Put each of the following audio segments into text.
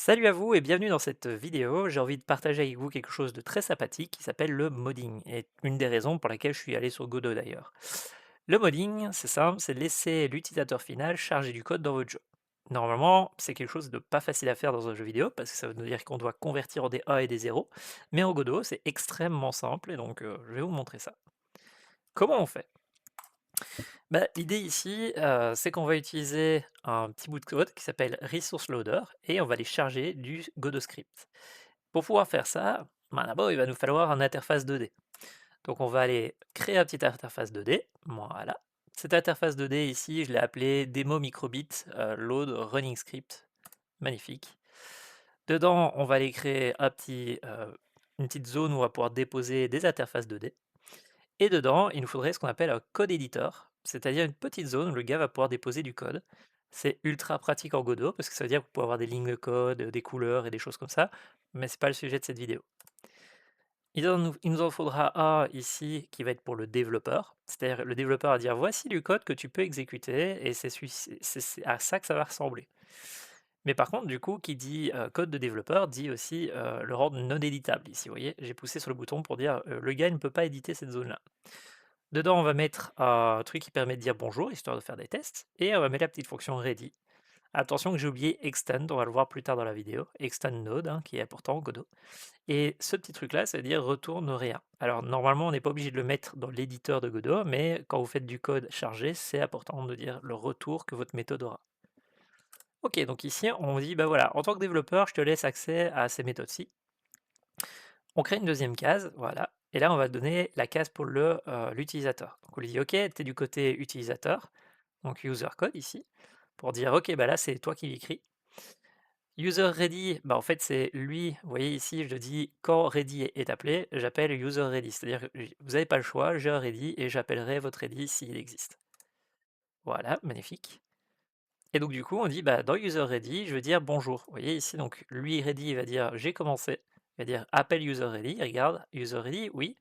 Salut à vous et bienvenue dans cette vidéo. J'ai envie de partager avec vous quelque chose de très sympathique qui s'appelle le modding et une des raisons pour laquelle je suis allé sur Godot d'ailleurs. Le modding, c'est simple, c'est laisser l'utilisateur final charger du code dans votre jeu. Normalement, c'est quelque chose de pas facile à faire dans un jeu vidéo parce que ça veut dire qu'on doit convertir des A et des 0, mais en Godot, c'est extrêmement simple et donc je vais vous montrer ça. Comment on fait? Bah, l'idée ici, c'est qu'on va utiliser un petit bout de code qui s'appelle resource loader et on va les charger du Godot script. Pour pouvoir faire ça, bah, d'abord il va nous falloir une interface 2D. Donc on va aller créer une petite interface 2D, voilà. Cette interface 2D ici, je l'ai appelée démo microbit load running script, magnifique. Dedans, on va aller créer une petite zone où on va pouvoir déposer des interfaces 2D. Et dedans, il nous faudrait ce qu'on appelle un code editor, c'est-à-dire une petite zone où le gars va pouvoir déposer du code. C'est ultra pratique en Godot parce que ça veut dire que vous pouvez avoir des lignes de code, des couleurs et des choses comme ça, mais c'est pas le sujet de cette vidéo. Il nous en faudra un ici qui va être pour le développeur, c'est-à-dire le développeur va dire voici du code que tu peux exécuter et c'est à ça que ça va ressembler. Mais par contre, du coup, qui dit code de développeur dit aussi le rendre non éditable. Ici, vous voyez, j'ai poussé sur le bouton pour dire le gars ne peut pas éditer cette zone-là. Dedans, on va mettre un truc qui permet de dire bonjour, histoire de faire des tests, et on va mettre la petite fonction ready. Attention que j'ai oublié extend, on va le voir plus tard dans la vidéo, extend node, hein, qui est important en Godot. Et ce petit truc-là, ça veut dire retourne rien. Alors normalement, on n'est pas obligé de le mettre dans l'éditeur de Godot, mais quand vous faites du code chargé, c'est important de dire le retour que votre méthode aura. Ok, donc ici, on dit, bah voilà, en tant que développeur, je te laisse accès à ces méthodes-ci. On crée une deuxième case, voilà, et là, on va donner la case pour l'utilisateur. Donc on lui dit, ok, tu es du côté utilisateur, donc user code ici, pour dire, ok, bah là, c'est toi qui l'écris. User ready, bah en fait c'est lui, vous voyez ici je dis quand ready est appelé, j'appelle user ready, c'est-à-dire que vous n'avez pas le choix, j'ai un ready et j'appellerai votre ready s'il existe. Voilà, magnifique. Et donc du coup on dit bah dans user ready, je veux dire bonjour. Vous voyez ici donc lui ready il va dire j'ai commencé, il va dire appelle user ready, il regarde user ready, oui,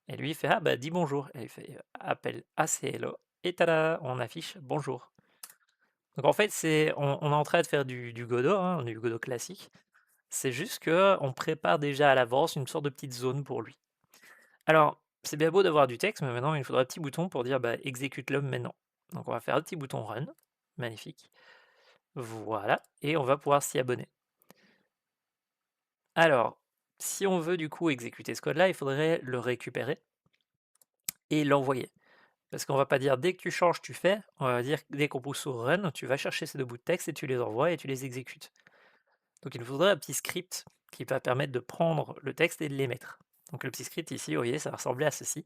et lui il fait ah bah dis bonjour, et il fait appelle ACLO, et tada, on affiche bonjour. Donc en fait on est en train de faire du Godot, hein, du Godot classique. C'est juste que on prépare déjà à l'avance une sorte de petite zone pour lui. Alors, c'est bien beau d'avoir du texte, mais maintenant il nous faudra un petit bouton pour dire bah, exécute-le maintenant. Donc on va faire un petit bouton run, magnifique. Voilà, et on va pouvoir s'y abonner. Alors, si on veut du coup exécuter ce code-là, il faudrait le récupérer et l'envoyer. Parce qu'on va pas dire dès que tu changes, tu fais, on va dire dès qu'on pousse sur run, tu vas chercher ces deux bouts de texte et tu les envoies et tu les exécutes. Donc il nous faudrait un petit script qui va permettre de prendre le texte et de l'émettre. Donc le petit script ici, vous voyez, ça va ressembler à ceci.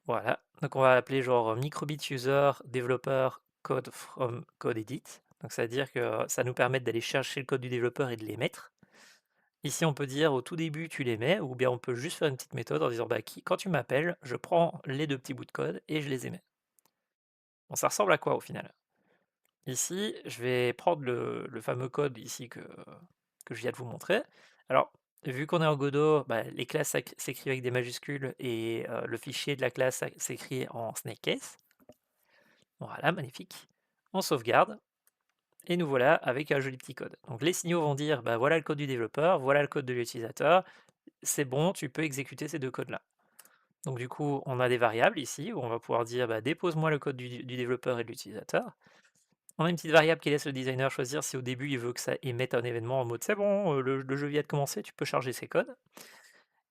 Voilà. Donc on va appeler genre microbit user developer code from code edit. Donc ça veut dire que ça nous permet d'aller chercher le code du développeur et de l'émettre. Ici on peut dire au tout début tu l'émets, ou bien on peut juste faire une petite méthode en disant bah, quand tu m'appelles, je prends les deux petits bouts de code et je les émets. Bon, ça ressemble à quoi au final? Ici, je vais prendre le fameux code ici que je viens de vous montrer. Alors, vu qu'on est en Godot, bah, les classes s'écrivent avec des majuscules et le fichier de la classe s'écrit en snake case. Voilà, magnifique. On sauvegarde et nous voilà avec un joli petit code. Donc les signaux vont dire, bah, voilà le code du développeur, voilà le code de l'utilisateur, c'est bon, tu peux exécuter ces deux codes-là. Donc du coup, on a des variables ici où on va pouvoir dire, bah, dépose-moi le code du développeur et de l'utilisateur. On a une petite variable qui laisse le designer choisir si au début il veut que ça émette un événement en mode c'est bon, le jeu vient de commencer, tu peux charger ses codes.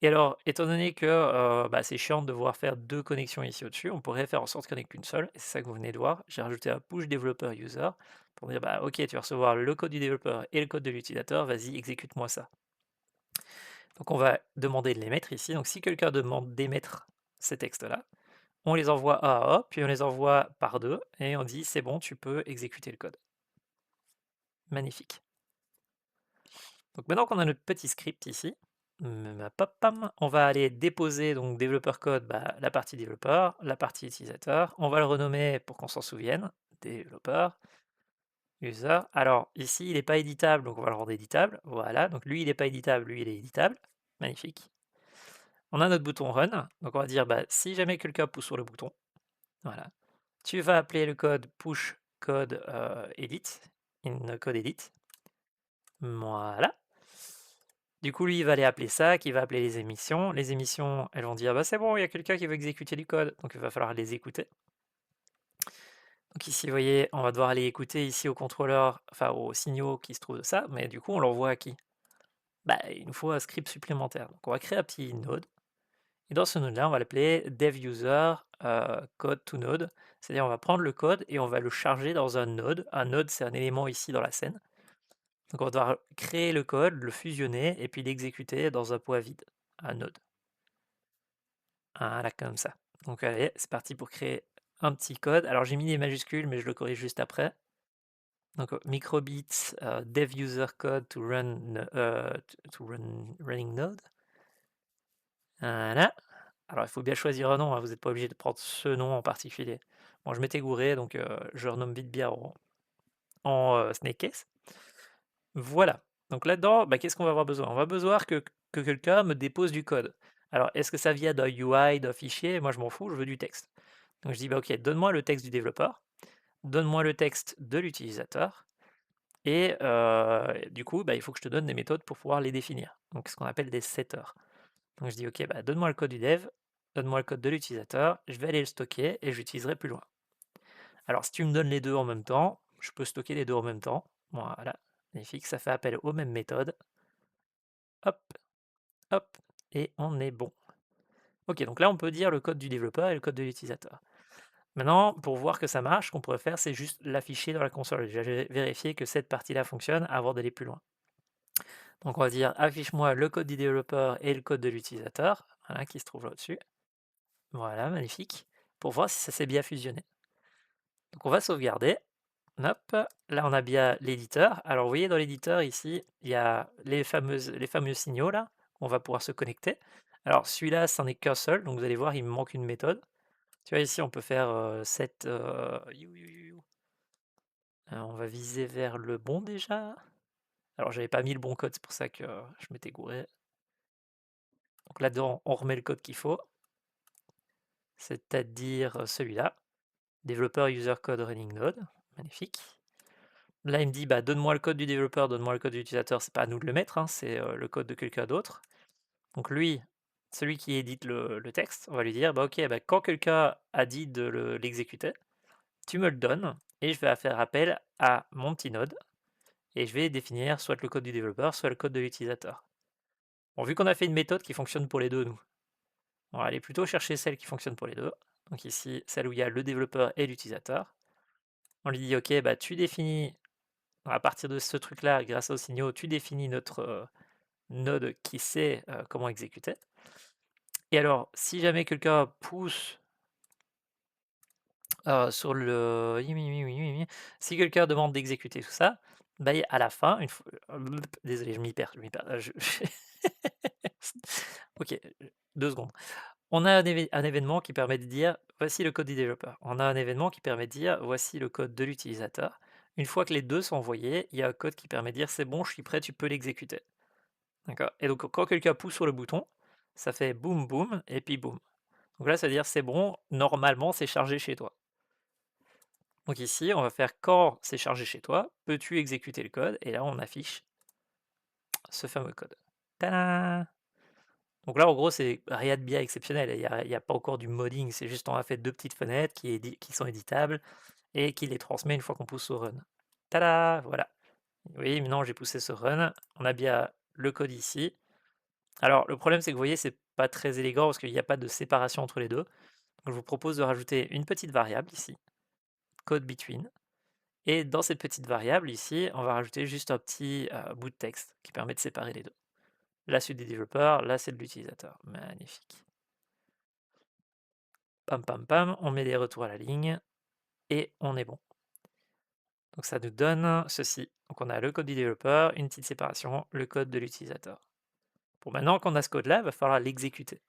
Et alors, étant donné que bah, c'est chiant de devoir faire deux connexions ici au-dessus, on pourrait faire en sorte qu'il n'y en ait qu'une seule, et c'est ça que vous venez de voir. J'ai rajouté un push developer user pour dire bah ok, tu vas recevoir le code du développeur et le code de l'utilisateur, vas-y, exécute-moi ça. Donc on va demander de les mettre ici. Donc si quelqu'un demande d'émettre ces textes-là, on les envoie un à un, puis on les envoie par deux, et on dit c'est bon, tu peux exécuter le code. Magnifique. Donc maintenant qu'on a notre petit script ici, on va aller déposer donc développeur code, bah, la partie développeur, la partie utilisateur. On va le renommer pour qu'on s'en souvienne, développeur, user. Alors ici il n'est pas éditable, donc on va le rendre éditable. Voilà, donc lui il n'est pas éditable, lui il est éditable. Magnifique. On a notre bouton run, donc on va dire bah, si jamais quelqu'un pousse sur le bouton, voilà, tu vas appeler le code push code edit, in code edit. Voilà. Du coup, lui, il va aller appeler ça, qui va appeler les émissions. Les émissions, elles vont dire, bah c'est bon, il y a quelqu'un qui veut exécuter du code, donc il va falloir les écouter. Donc ici, vous voyez, on va devoir aller écouter ici au contrôleur, enfin aux signaux qui se trouvent de ça, mais du coup, on l'envoie à qui? Bah, il nous faut un script supplémentaire. Donc on va créer un petit node, et dans ce node-là, on va l'appeler dev-user code to node, c'est-à-dire on va prendre le code et on va le charger dans un node. Un node, c'est un élément ici dans la scène. Donc on va devoir créer le code, le fusionner, et puis l'exécuter dans un poids vide, un node. Voilà, comme ça. Donc allez, c'est parti pour créer un petit code. Alors j'ai mis des majuscules, mais je le corrige juste après. Donc microbit dev user code to run running node. Voilà. Alors il faut bien choisir un nom, hein, vous n'êtes pas obligé de prendre ce nom en particulier. Bon, je m'étais gouré, donc je renomme vite bien en snake case. Voilà. Donc là-dedans, bah, qu'est-ce qu'on va avoir besoin? On va besoin que quelqu'un me dépose du code. Alors, est-ce que ça vient d'un UI, d'un fichier? Moi, je m'en fous, je veux du texte. Donc je dis, bah, ok, donne-moi le texte du développeur, donne-moi le texte de l'utilisateur, et du coup, bah, il faut que je te donne des méthodes pour pouvoir les définir. Donc ce qu'on appelle des setters. Donc je dis, ok, bah, donne-moi le code du dev, donne-moi le code de l'utilisateur, je vais aller le stocker et je l'utiliserai plus loin. Alors si tu me donnes les deux en même temps, je peux stocker les deux en même temps. Voilà, magnifique, ça fait appel aux mêmes méthodes. Hop, hop, et on est bon. Ok, donc là on peut dire le code du développeur et le code de l'utilisateur. Maintenant, pour voir que ça marche, ce qu'on pourrait faire, c'est juste l'afficher dans la console. J'ai vérifié que cette partie-là fonctionne avant d'aller plus loin. Donc on va dire affiche-moi le code du développeur et le code de l'utilisateur, voilà, qui se trouve là-dessus. Voilà, magnifique. Pour voir si ça s'est bien fusionné. Donc on va sauvegarder. Hop, là on a bien l'éditeur. Alors vous voyez dans l'éditeur ici, il y a les fameux signaux là, on va pouvoir se connecter. Alors celui-là, c'en est qu'un seul, donc vous allez voir, il me manque une méthode. Tu vois ici, on peut faire set. On va viser vers le bon déjà. Alors j'avais pas mis le bon code, c'est pour ça que je m'étais gouré. Donc là-dedans, on remet le code qu'il faut, c'est-à-dire celui-là. Développeur user code running node, magnifique. Là, il me dit, bah, donne-moi le code du développeur, donne-moi le code de l'utilisateur. C'est pas à nous de le mettre, hein, c'est le code de quelqu'un d'autre. Donc lui, celui qui édite le texte, on va lui dire, bah, ok, bah, quand quelqu'un a dit de l'exécuter, tu me le donnes et je vais faire appel à mon petit node et je vais définir soit le code du développeur, soit le code de l'utilisateur. Bon, vu qu'on a fait une méthode qui fonctionne pour les deux, nous, on va aller plutôt chercher celle qui fonctionne pour les deux. Donc ici, celle où il y a le développeur et l'utilisateur. On lui dit, ok, bah, tu définis, à partir de ce truc-là, grâce aux signaux, tu définis notre node qui sait comment exécuter. Et alors, si jamais quelqu'un pousse sur le... Si quelqu'un demande d'exécuter tout ça, bah, à la fin, une fois... Désolé, je m'y perds. Ok, 2 secondes. On a un événement qui permet de dire voici le code du développeur. On a un événement qui permet de dire voici le code de l'utilisateur. Une fois que les deux sont envoyés, il y a un code qui permet de dire c'est bon, je suis prêt, tu peux l'exécuter. D'accord? Et donc quand quelqu'un pousse sur le bouton, ça fait boum boum et puis boum. Donc là, ça veut dire c'est bon, normalement c'est chargé chez toi. Donc ici, on va faire quand c'est chargé chez toi, peux-tu exécuter le code? Et là, on affiche ce fameux code. Tadam! Donc là, en gros, c'est rien de bien exceptionnel. Il y a pas encore du modding, c'est juste on a fait deux petites fenêtres qui sont éditables et qui les transmet une fois qu'on pousse au run. Tada! Voilà. Oui, maintenant j'ai poussé ce run. On a bien le code ici. Alors, le problème, c'est que vous voyez, c'est pas très élégant parce qu'il n'y a pas de séparation entre les deux. Donc, je vous propose de rajouter une petite variable ici, code between. Et dans cette petite variable ici, on va rajouter juste un petit bout de texte qui permet de séparer les deux. Là, c'est du développeur, là, c'est de l'utilisateur. Magnifique. Pam, pam, pam, on met des retours à la ligne et on est bon. Donc ça nous donne ceci. Donc on a le code du développeur, une petite séparation, le code de l'utilisateur. Bon, maintenant qu'on a ce code-là, il va falloir l'exécuter.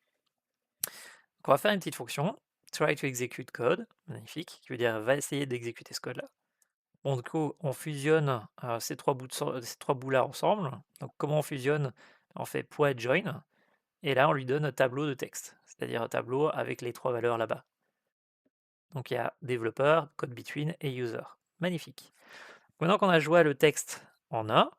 Donc on va faire une petite fonction, try to execute code, magnifique, qui veut dire va essayer d'exécuter ce code-là. Bon, du coup, on fusionne ces trois bouts-là ensemble. Donc comment on fusionne? On fait point join, et là on lui donne un tableau de texte, c'est-à-dire un tableau avec les trois valeurs là-bas. Donc il y a développeur, code between et user. Magnifique. Maintenant qu'on a joué le texte en A,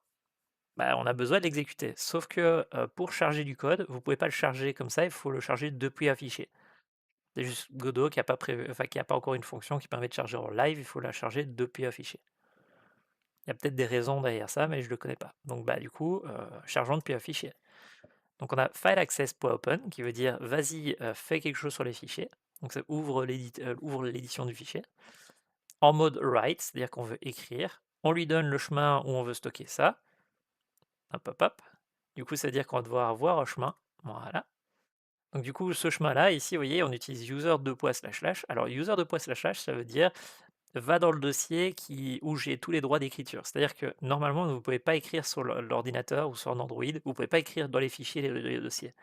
bah, on a besoin de l'exécuter. Sauf que pour charger du code, vous pouvez pas le charger comme ça, il faut le charger depuis un fichier. C'est juste Godot qui a pas prévu, enfin qui a pas encore une fonction qui permet de charger en live, il faut la charger depuis un fichier. Il y a peut-être des raisons derrière ça, mais je le connais pas. Donc bah du coup, chargeons depuis un fichier. Donc on a fileaccess.open qui veut dire vas-y, fais quelque chose sur les fichiers. Donc ça ouvre l'édition du fichier. En mode write, c'est-à-dire qu'on veut écrire. On lui donne le chemin où on veut stocker ça. Hop, hop, hop. Du coup, ça veut dire qu'on va devoir avoir un chemin. Voilà. Donc du coup, ce chemin-là, ici, vous voyez, on utilise user //. Alors user //, ça veut dire va dans le dossier où j'ai tous les droits d'écriture. C'est-à-dire que normalement, vous ne pouvez pas écrire sur l'ordinateur ou sur un Android, vous ne pouvez pas écrire dans les fichiers les dossiers.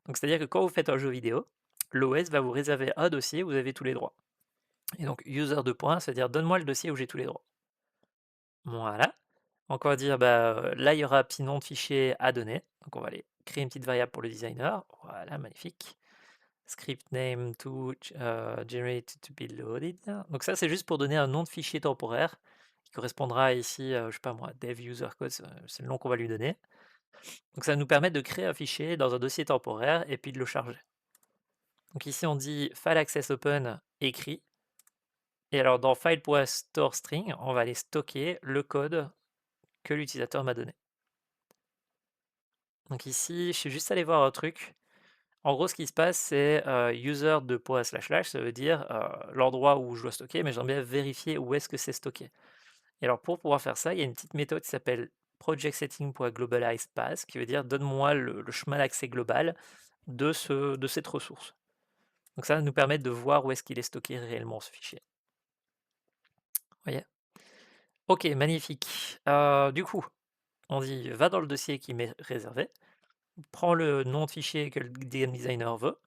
Donc c'est-à-dire que quand vous faites un jeu vidéo, l'OS va vous réserver un dossier où vous avez tous les droits. Et donc user c'est-à-dire donne-moi le dossier où j'ai tous les droits. Voilà. Donc on va dire, bah, là il y aura un petit nom de fichier à donner. Donc on va aller créer une petite variable pour le designer. Voilà, magnifique. Script name to generate to be loaded. Donc ça c'est juste pour donner un nom de fichier temporaire qui correspondra ici, je sais pas moi, dev user code, c'est le nom qu'on va lui donner. Donc ça va nous permettre de créer un fichier dans un dossier temporaire et puis de le charger. Donc ici on dit file access open écrit. Et alors dans file.storeString, on va aller stocker le code que l'utilisateur m'a donné. Donc ici, je suis juste allé voir un truc. En gros, ce qui se passe, c'est user //, ça veut dire l'endroit où je dois stocker, mais j'aimerais bien vérifier où est-ce que c'est stocké. Et alors pour pouvoir faire ça, il y a une petite méthode qui s'appelle projectSetting.globalizePath, qui veut dire donne-moi le chemin d'accès global de cette ressource. Donc ça va nous permettre de voir où est-ce qu'il est stocké réellement ce fichier. Vous voyez? Ok, magnifique. Du coup, on dit va dans le dossier qui m'est réservé, prends le nom de fichier que le game designer veut,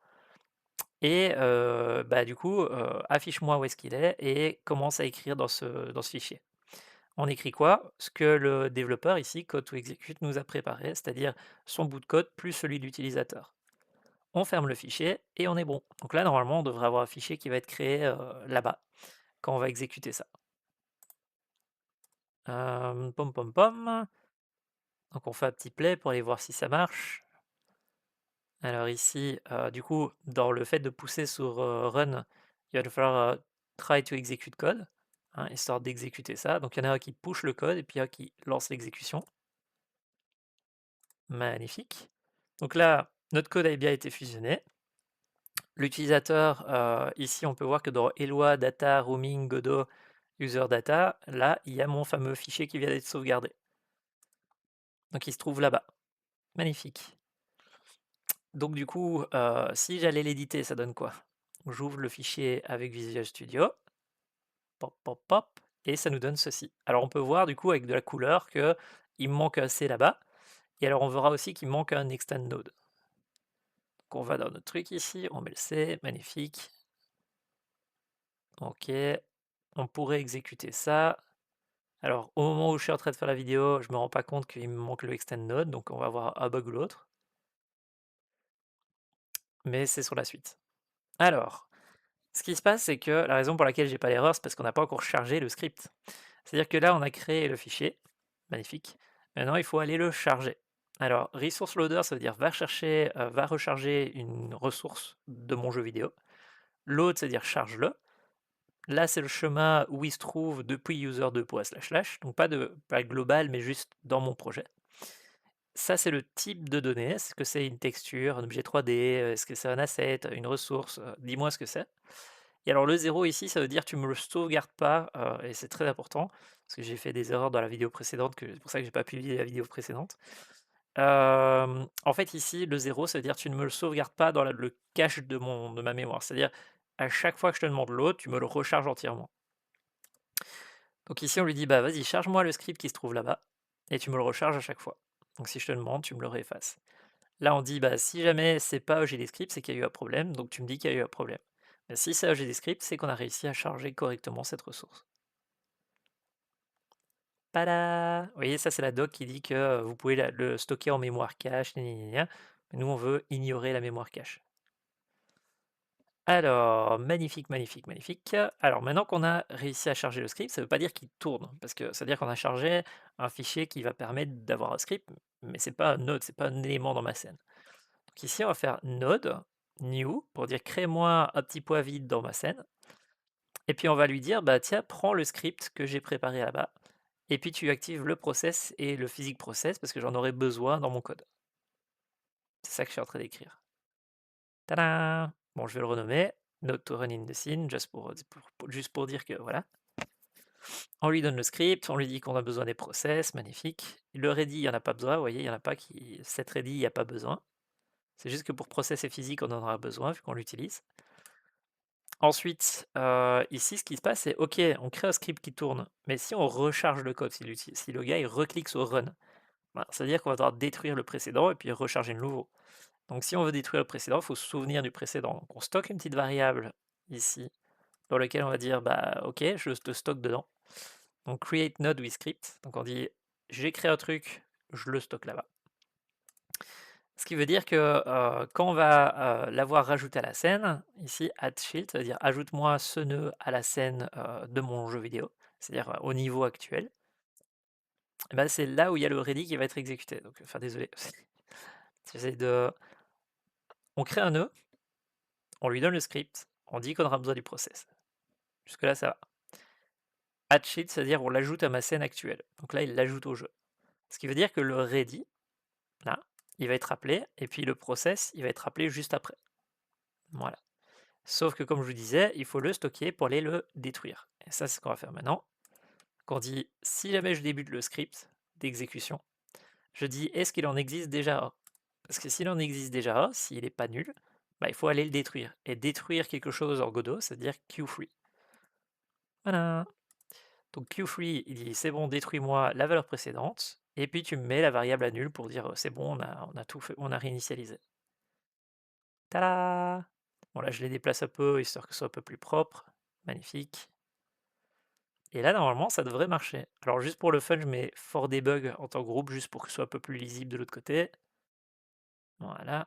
et bah, du coup, affiche-moi où est-ce qu'il est et commence à écrire dans ce fichier. On écrit quoi? Ce que le développeur ici, code to execute, nous a préparé, c'est-à-dire son bout de code plus celui de l'utilisateur. On ferme le fichier et on est bon. Donc là, normalement, on devrait avoir un fichier qui va être créé là-bas quand on va exécuter ça. Pom pom pom. Donc on fait un petit play pour aller voir si ça marche. Alors ici, du coup, dans le fait de pousser sur run, il va nous falloir try to execute code, hein, histoire d'exécuter ça. Donc il y en a un qui push le code et puis un qui lance l'exécution. Magnifique. Donc là, notre code a bien été fusionné. L'utilisateur, ici, on peut voir que dans Eloi, Data, Roaming, Godot, User Data, là, il y a mon fameux fichier qui vient d'être sauvegardé. Donc il se trouve là-bas. Magnifique. Donc du coup, si j'allais l'éditer, ça donne quoi? J'ouvre le fichier avec Visual Studio, pop, pop, pop, et ça nous donne ceci. Alors on peut voir du coup avec de la couleur que il me manque un C là-bas, et alors on verra aussi qu'il manque un extend node. Donc on va dans notre truc ici, on met le C, magnifique. Ok, on pourrait exécuter ça. Alors au moment où je suis en train de faire la vidéo, je me rends pas compte qu'il me manque le extend node, donc on va avoir un bug ou l'autre. Mais c'est sur la suite. Alors, ce qui se passe, c'est que la raison pour laquelle j'ai pas l'erreur, c'est parce qu'on n'a pas encore chargé le script. C'est-à-dire que là, on a créé le fichier, magnifique. Maintenant, il faut aller le charger. Alors, resource loader, ça veut dire va recharger une ressource de mon jeu vidéo. Load, c'est-à-dire charge-le. Là, c'est le chemin où il se trouve depuis user //, donc pas global, mais juste dans mon projet. Ça, c'est le type de données. Est-ce que c'est une texture, un objet 3D? Est-ce que c'est un asset, une ressource? Dis-moi ce que c'est. Et alors le 0 ici, ça veut dire tu me le sauvegardes pas, et c'est très important, parce que j'ai fait des erreurs dans la vidéo précédente, c'est pour ça que j'ai pas publié la vidéo précédente. En fait ici, le 0, ça veut dire tu ne me le sauvegardes pas dans le cache de ma mémoire. C'est-à-dire, à chaque fois que je te demande l'autre, tu me le recharges entièrement. Donc ici, on lui dit, bah vas-y, charge-moi le script qui se trouve là-bas, et tu me le recharges à chaque fois. Donc si je te demande, tu me le réeffaces. Là, on dit, bah si jamais c'est pas OGDScript, c'est qu'il y a eu un problème, donc tu me dis qu'il y a eu un problème. Mais si c'est OGDScript, c'est qu'on a réussi à charger correctement cette ressource. Pada! Vous voyez, ça c'est la doc qui dit que vous pouvez le stocker en mémoire cache, gna gna gna. Mais nous on veut ignorer la mémoire cache. Alors, magnifique, magnifique, magnifique. Alors maintenant qu'on a réussi à charger le script, ça ne veut pas dire qu'il tourne, parce que ça veut dire qu'on a chargé un fichier qui va permettre d'avoir un script, mais c'est pas un node, c'est pas un élément dans ma scène. Donc ici, on va faire node, new, pour dire crée-moi un petit poids vide dans ma scène, et puis on va lui dire, bah tiens, prends le script que j'ai préparé là-bas, et puis tu actives le process et le physique process, parce que j'en aurai besoin dans mon code. C'est ça que je suis en train d'écrire. Tadam! Bon, je vais le renommer Node to run in the scene, juste pour dire que voilà. On lui donne le script, on lui dit qu'on a besoin des process, magnifique. Le ready, il n'y en a pas besoin, vous voyez, il n'y en a pas qui. Cette ready, il n'y a pas besoin. C'est juste que pour process et physique, on en aura besoin vu qu'on l'utilise. Ensuite, ici, ce qui se passe, c'est OK, on crée un script qui tourne, mais si on recharge le code, si le gars il reclique sur run, voilà, ça veut dire qu'on va devoir détruire le précédent et puis recharger le nouveau. Donc si on veut détruire le précédent, il faut se souvenir du précédent. Donc on stocke une petite variable ici, dans laquelle on va dire bah ok, je te stocke dedans. Donc create node with script. Donc on dit j'ai créé un truc, je le stocke là-bas. Ce qui veut dire que quand on va l'avoir rajouté à la scène, ici add shield, ça veut dire ajoute-moi ce nœud à la scène de mon jeu vidéo, c'est-à-dire au niveau actuel. Et ben, c'est là où il y a le ready qui va être exécuté. Donc, enfin désolé, j'essaie de. On crée un nœud, on lui donne le script, on dit qu'on aura besoin du process. Jusque-là, ça va. Add sheet, c'est-à-dire on l'ajoute à ma scène actuelle. Donc là, il l'ajoute au jeu. Ce qui veut dire que le ready, là, il va être appelé, et puis le process, il va être appelé juste après. Voilà. Sauf que comme je vous disais, il faut le stocker pour aller le détruire. Et ça, c'est ce qu'on va faire maintenant. Qu'on dit, si jamais je débute le script d'exécution, je dis, est-ce qu'il en existe déjà un? Parce que s'il en existe déjà un, s'il n'est pas nul, bah, il faut aller le détruire. Et détruire quelque chose en Godot, c'est-à-dire Q-free. Voilà. Donc Q-free, il dit c'est bon, détruis-moi la valeur précédente, et puis tu mets la variable à nul pour dire c'est bon, on a tout fait, on a réinitialisé. Tada! Bon là je les déplace un peu histoire que ce soit un peu plus propre. Magnifique. Et là normalement ça devrait marcher. Alors juste pour le fun, je mets for debug en tant que groupe, juste pour que ce soit un peu plus lisible de l'autre côté. Voilà.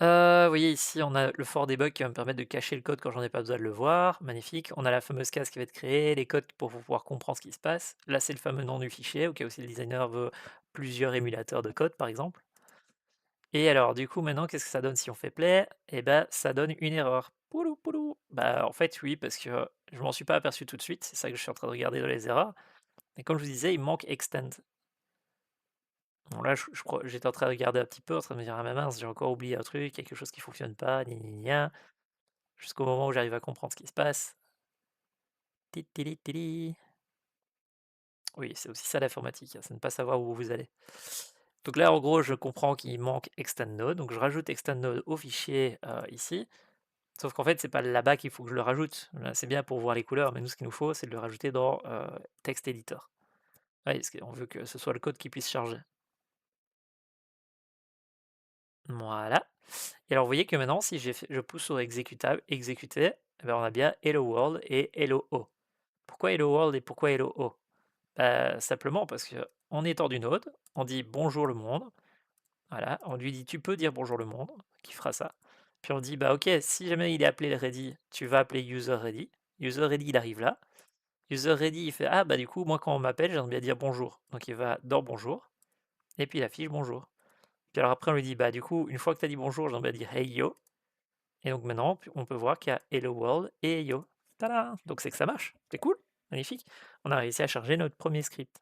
Vous voyez ici, on a le for debug qui va me permettre de cacher le code quand j'en ai pas besoin de le voir. Magnifique. On a la fameuse case qui va être créée, les codes pour pouvoir comprendre ce qui se passe. Là, c'est le fameux nom du fichier, au cas où si le designer veut plusieurs émulateurs de code, par exemple. Et alors, du coup, maintenant, qu'est-ce que ça donne si on fait play? Eh ben, ça donne une erreur. Poulou, poulou. Bah, en fait, oui, parce que je m'en suis pas aperçu tout de suite. C'est ça que je suis en train de regarder dans les erreurs. Mais comme je vous disais, il manque extend. Bon, là, j'étais en train de regarder un petit peu, en train de me dire, ah mais mince, j'ai encore oublié un truc, quelque chose qui fonctionne pas, ni ni ni. Jusqu'au moment où j'arrive à comprendre ce qui se passe. Titili tili. Oui, c'est aussi ça l'informatique, hein, c'est ne pas savoir où vous allez. Donc là, en gros, je comprends qu'il manque extend node, donc je rajoute extend node au fichier ici. Sauf qu'en fait, c'est pas là-bas qu'il faut que je le rajoute. Là, c'est bien pour voir les couleurs, mais nous, ce qu'il nous faut, c'est de le rajouter dans text editor. Ouais, parce qu'on veut que ce soit le code qui puisse charger. Voilà. Et alors, vous voyez que maintenant, si je pousse sur exécutable, exécuter, eh ben, on a bien hello world et hello o. Pourquoi hello world et pourquoi hello o? Simplement parce que en étant du node, on dit bonjour le monde. Voilà, on lui dit tu peux dire bonjour le monde, qui fera ça. Puis on dit bah ok, si jamais il est appelé ready, tu vas appeler user ready. User ready, il arrive là. User ready, il fait ah bah du coup moi quand on m'appelle, j'aimerais bien dire bonjour. Donc il va dans bonjour et puis il affiche bonjour. Puis alors après on lui dit bah du coup une fois que tu as dit bonjour, j'aimerais bien dire hey yo. Et donc maintenant on peut voir qu'il y a hello world et hey yo. Tada! Donc c'est que ça marche. C'est cool, magnifique. On a réussi à charger notre premier script.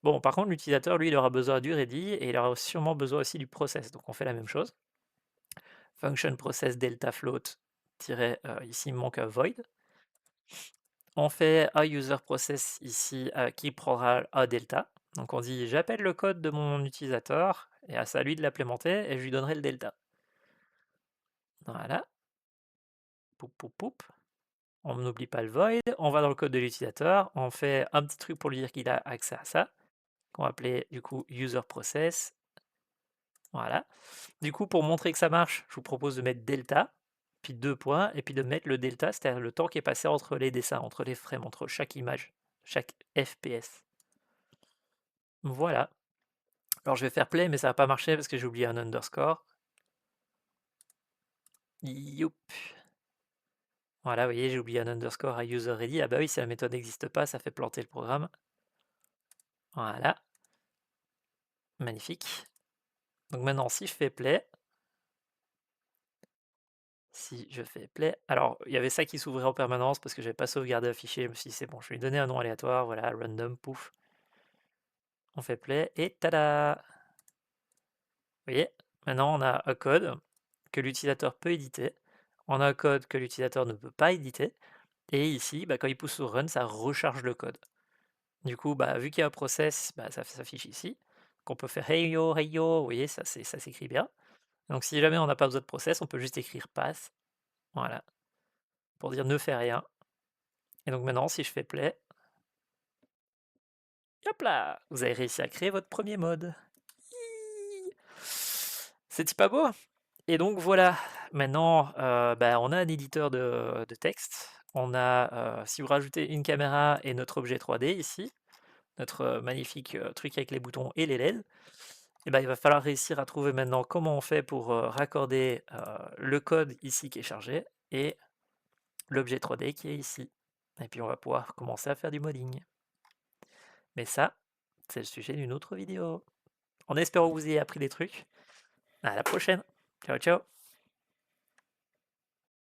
Bon, par contre, l'utilisateur, lui, il aura besoin du ready et il aura sûrement besoin aussi du process. Donc on fait la même chose. Function process delta float, ici il manque un void. On fait un user process ici qui prendra un delta. Donc on dit j'appelle le code de mon utilisateur et à lui de l'implémenter et je lui donnerai le delta. Voilà. Poup, poup, poup. On n'oublie pas le void. On va dans le code de l'utilisateur. On fait un petit truc pour lui dire qu'il a accès à ça. Qu'on va appeler du coup user process. Voilà. Du coup, pour montrer que ça marche, je vous propose de mettre delta, puis 2 points, et puis de mettre le delta, c'est-à-dire le temps qui est passé entre les dessins, entre les frames, entre chaque image, chaque FPS. Voilà. Alors je vais faire play, mais ça va pas marcher parce que j'ai oublié un underscore. Youp. Voilà, vous voyez, j'ai oublié un underscore à user-ready. Ah bah oui, si la méthode n'existe pas, ça fait planter le programme. Voilà. Magnifique. Donc maintenant, si je fais play, alors il y avait ça qui s'ouvrait en permanence parce que j'avais pas sauvegardé le fichier. Je me suis dit, c'est bon, je vais lui donner un nom aléatoire. Voilà, random, pouf. On fait play et tada! Vous voyez, maintenant on a un code que l'utilisateur peut éditer. On a un code que l'utilisateur ne peut pas éditer. Et ici, bah, quand il pousse sur Run, ça recharge le code. Du coup, bah, vu qu'il y a un process, bah, ça s'affiche ici. Qu'on peut faire hey yo, vous voyez, ça s'écrit bien. Donc si jamais on n'a pas besoin de process, on peut juste écrire pass, voilà, pour dire ne fais rien. Et donc maintenant, si je fais play, hop là, vous avez réussi à créer votre premier mode. C'est pas beau? Et donc voilà, maintenant, bah, on a un éditeur de texte. On a, si vous rajoutez une caméra et notre objet 3D ici, notre magnifique truc avec les boutons et les LED, et ben, il va falloir réussir à trouver maintenant comment on fait pour raccorder le code ici qui est chargé et l'objet 3D qui est ici. Et puis on va pouvoir commencer à faire du modding. Mais ça, c'est le sujet d'une autre vidéo. En espérant que vous ayez appris des trucs. À la prochaine. Ciao ciao.